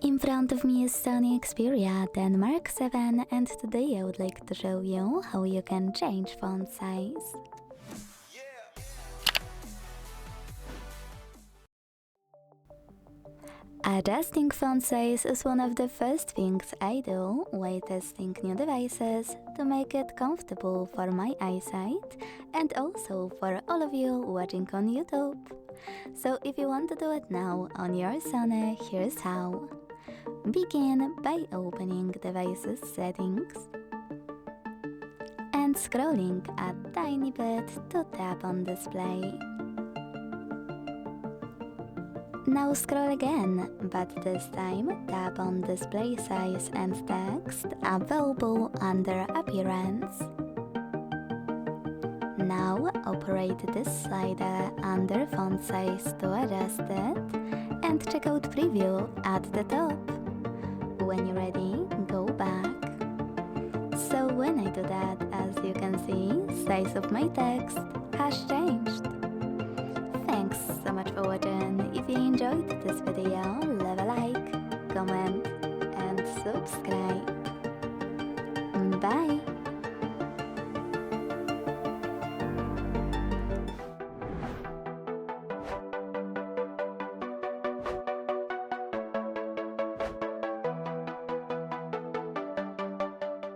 In front of me is SONY Xperia 10 Mark VII, and today I would like to show you how you can change font size. Adjusting font size is one of the first things I do while testing new devices to make it comfortable for my eyesight and also for all of you watching on YouTube. So if you want to do it now on your Sony, here's how. Begin by opening device's settings and scrolling a tiny bit to tap on display. Now scroll again, but this time tap on display size and text available under appearance. Now operate this slider under font size to adjust it and check out preview at the top. When you're ready, go back. So when I do that, as you can see, size of my text has changed. Thanks so much for watching. If you enjoyed this video, leave a like, comment and subscribe. Bye!